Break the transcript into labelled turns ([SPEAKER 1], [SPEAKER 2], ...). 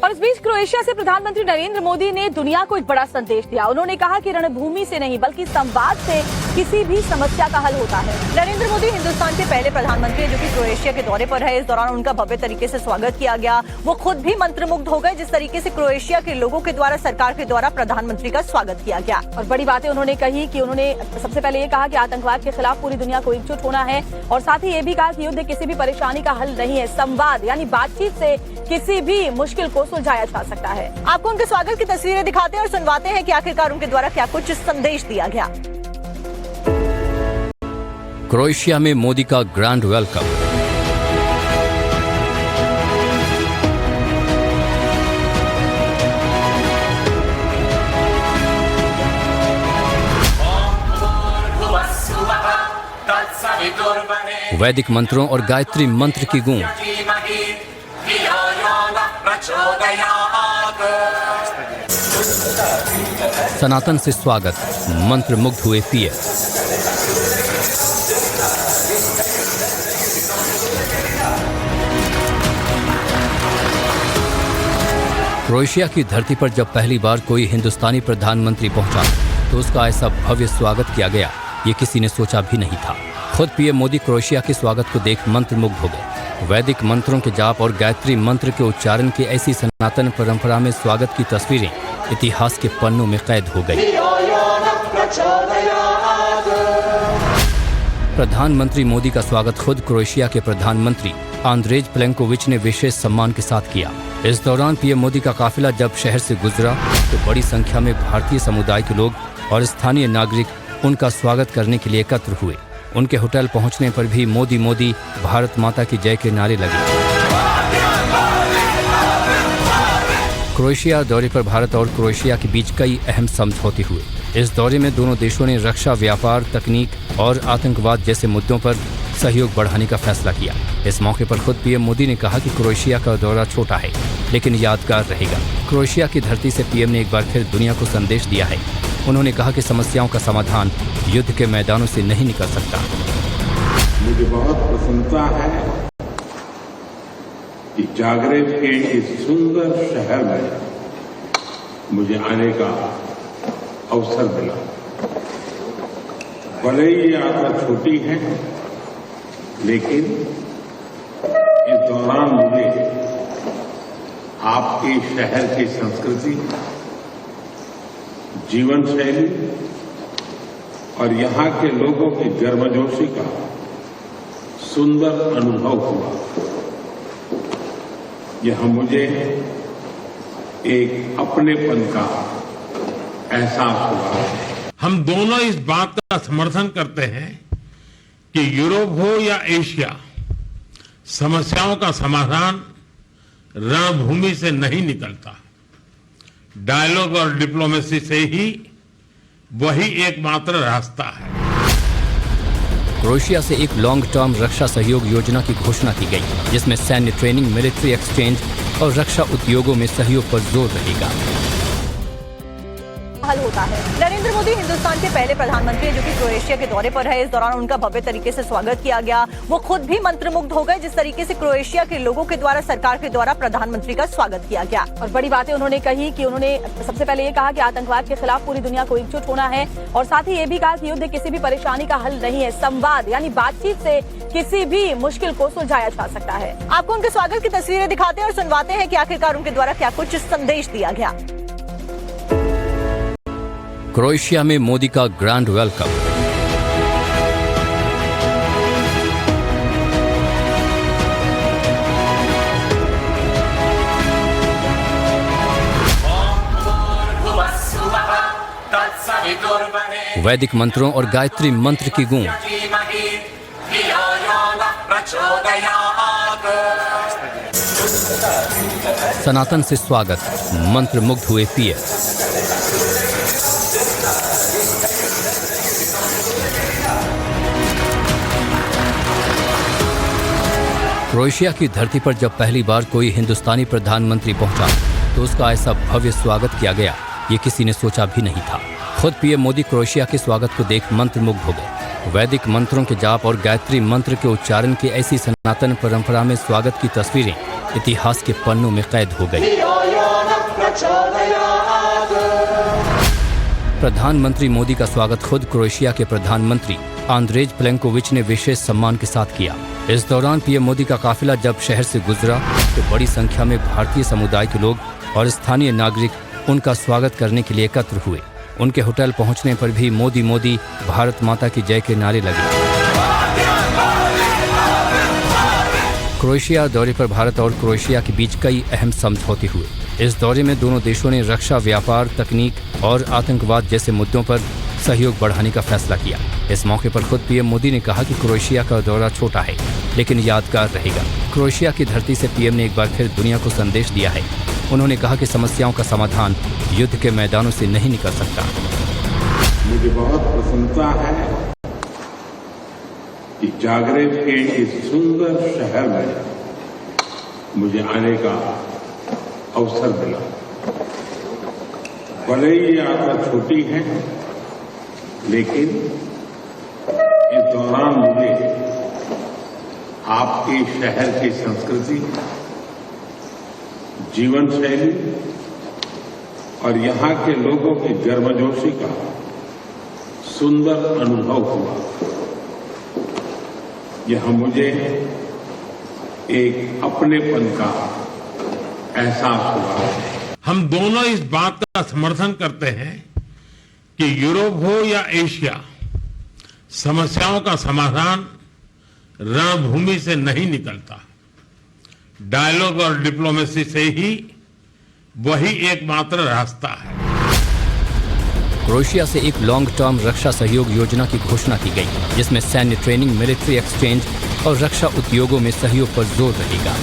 [SPEAKER 1] और इस बीच क्रोएशिया से प्रधानमंत्री नरेंद्र मोदी ने दुनिया को एक बड़ा संदेश दिया। उन्होंने कहा कि रणभूमि से नहीं बल्कि संवाद से किसी भी समस्या का हल होता है। नरेंद्र मोदी हिंदुस्तान के पहले प्रधानमंत्री हैं जो कि क्रोएशिया के दौरे पर है। इस दौरान उनका भव्य तरीके से स्वागत किया गया। वो खुद भी मंत्रमुग्ध हो गए जिस तरीके से क्रोएशिया के लोगों के द्वारा, सरकार के द्वारा प्रधानमंत्री का स्वागत किया गया। और बड़ी बातें उन्होंने कही कि उन्होंने सबसे पहले ये कहा कि आतंकवाद के खिलाफ पूरी दुनिया को एकजुट होना है और साथ ही ये भी कहा कि युद्ध किसी भी परेशानी का हल नहीं है, संवाद यानी बातचीत से किसी भी मुश्किल को सुलझाया जा सकता है। आपको उनके स्वागत की तस्वीरें दिखाते हैं और सुनवाते हैं कि आखिरकार उनके द्वारा क्या कुछ संदेश दिया गया।
[SPEAKER 2] क्रोएशिया में मोदी का ग्रैंड वेलकम। वैदिक मंत्रों और गायत्री मंत्र की गूंज। सनातन से स्वागत, मंत्र मुग्ध हुए पीएम। क्रोएशिया की धरती पर जब पहली बार कोई हिंदुस्तानी प्रधानमंत्री पहुंचा तो उसका ऐसा भव्य स्वागत किया गया, ये किसी ने सोचा भी नहीं था। खुद पीएम मोदी क्रोएशिया के स्वागत को देख मंत्रमुग्ध हो गए। वैदिक मंत्रों के जाप और गायत्री मंत्र के उच्चारण की ऐसी सनातन परंपरा में स्वागत की तस्वीरें इतिहास के पन्नों में कैद हो गई। प्रधानमंत्री मोदी का स्वागत खुद क्रोएशिया के प्रधानमंत्री आंद्रेज प्लेंकोविच ने विशेष सम्मान के साथ किया। इस दौरान पीएम मोदी का काफिला जब शहर से गुजरा तो बड़ी संख्या में भारतीय समुदाय के लोग और स्थानीय नागरिक उनका स्वागत करने के लिए एकत्र हुए। उनके होटल पहुंचने पर भी मोदी मोदी, भारत माता की जय के नारे लगे। क्रोएशिया दौरे पर भारत और क्रोएशिया के बीच कई अहम समझौते हुए। इस दौरे में दोनों देशों ने रक्षा, व्यापार, तकनीक और आतंकवाद जैसे मुद्दों पर सहयोग बढ़ाने का फैसला किया। इस मौके पर खुद पीएम मोदी ने कहा कि क्रोएशिया का दौरा छोटा है लेकिन यादगार रहेगा। क्रोएशिया की धरती से पीएम ने एक बार फिर दुनिया को संदेश दिया है। उन्होंने कहा कि समस्याओं का समाधान युद्ध के मैदानों से नहीं निकल सकता।
[SPEAKER 3] मुझे बहुत प्रसन्नता है कि जागरेब के इस सुंदर शहर में मुझे आने का अवसर मिला। भले ही यात्रा छोटी है लेकिन इस दौरान मुझे आपके शहर की संस्कृति, जीवन शैली और यहाँ के लोगों की गर्मजोशी का सुंदर अनुभव हुआ। यह मुझे एक अपनेपन का एहसास हुआ।
[SPEAKER 4] हम दोनों इस बात का समर्थन करते हैं कि यूरोप हो या एशिया, समस्याओं का समाधान रणभूमि से नहीं निकलता। डायलॉग और डिप्लोमेसी से ही वही एकमात्र रास्ता है।
[SPEAKER 2] क्रोएशिया से एक लॉन्ग टर्म रक्षा सहयोग योजना की घोषणा की गई जिसमें सैन्य ट्रेनिंग, मिलिट्री एक्सचेंज और रक्षा उद्योगों में सहयोग पर जोर रहेगा।
[SPEAKER 1] हल होता है। नरेंद्र मोदी हिंदुस्तान के पहले प्रधानमंत्री हैं जो कि क्रोएशिया के दौरे पर है। इस दौरान उनका भव्य तरीके से स्वागत किया गया। वो खुद भी मंत्रमुग्ध हो गए जिस तरीके से क्रोएशिया के लोगों के द्वारा, सरकार के द्वारा प्रधानमंत्री का स्वागत किया गया। और बड़ी बातें उन्होंने कही कि उन्होंने सबसे पहले ये कहा कि आतंकवाद के खिलाफ पूरी दुनिया को एकजुट होना है और साथ ही ये भी कहा कि युद्ध किसी भी परेशानी का हल नहीं है, संवाद यानी बातचीत से किसी भी मुश्किल को सुलझाया जा सकता है। आपको उनके स्वागत की तस्वीरें दिखाते हैं और सुनवाते हैं कि आखिरकार उनके द्वारा क्या कुछ संदेश दिया गया।
[SPEAKER 2] क्रोएशिया में मोदी का ग्रैंड वेलकम। वैदिक मंत्रों और गायत्री मंत्र की गूंज। सनातन से स्वागत, मंत्र मुग्ध हुए पीएम। क्रोएशिया की धरती पर जब पहली बार कोई हिंदुस्तानी प्रधानमंत्री पहुंचा तो उसका ऐसा भव्य स्वागत किया गया, ये किसी ने सोचा भी नहीं था। खुद पीएम मोदी क्रोएशिया के स्वागत को देख मंत्रमुग्ध हो गए। वैदिक मंत्रों के जाप और गायत्री मंत्र के उच्चारण की ऐसी सनातन परंपरा में स्वागत की तस्वीरें इतिहास के पन्नों में कैद हो गई। प्रधानमंत्री मोदी का स्वागत खुद क्रोएशिया के प्रधानमंत्री आंद्रेज प्लेंकोविच ने विशेष सम्मान के साथ किया। इस दौरान पीएम मोदी का काफिला जब शहर से गुजरा तो बड़ी संख्या में भारतीय समुदाय के लोग और स्थानीय नागरिक उनका स्वागत करने के लिए एकत्र हुए। उनके होटल पहुंचने पर भी मोदी मोदी भारत माता की जय के नारे लगे। क्रोएशिया दौरे पर भारत और क्रोएशिया के बीच कई अहम समझौते हुए। इस दौरे में दोनों देशों ने रक्षा, व्यापार, तकनीक और आतंकवाद जैसे मुद्दों पर सहयोग बढ़ाने का फैसला किया। इस मौके पर खुद पीएम मोदी ने कहा कि क्रोएशिया का दौरा छोटा है लेकिन यादगार रहेगा। क्रोएशिया की धरती से पीएम ने एक बार फिर दुनिया को संदेश दिया है। उन्होंने कहा कि समस्याओं का समाधान युद्ध के मैदानों से नहीं निकल सकता।
[SPEAKER 3] मुझे बहुत प्रसन्नता है कि जागरेब के इस सुंदर शहर में मुझे आने का अवसर मिला। भले ही यात्रा छोटी है लेकिन इस दौरान मुझे आपके शहर की संस्कृति, जीवन शैली और यहाँ के लोगों की गर्मजोशी का सुंदर अनुभव हुआ। यह मुझे एक अपनेपन का एहसास हुआ।
[SPEAKER 4] हम दोनों इस बात का समर्थन करते हैं कि यूरोप हो या एशिया, समस्याओं का समाधान रणभूमि से नहीं निकलता। डायलॉग और डिप्लोमेसी से ही वही एकमात्र रास्ता है।
[SPEAKER 2] क्रोएशिया से एक लॉन्ग टर्म रक्षा सहयोग योजना की घोषणा की गई, जिसमें सैन्य ट्रेनिंग, मिलिट्री एक्सचेंज और रक्षा उद्योगों में सहयोग पर जोर रहेगा।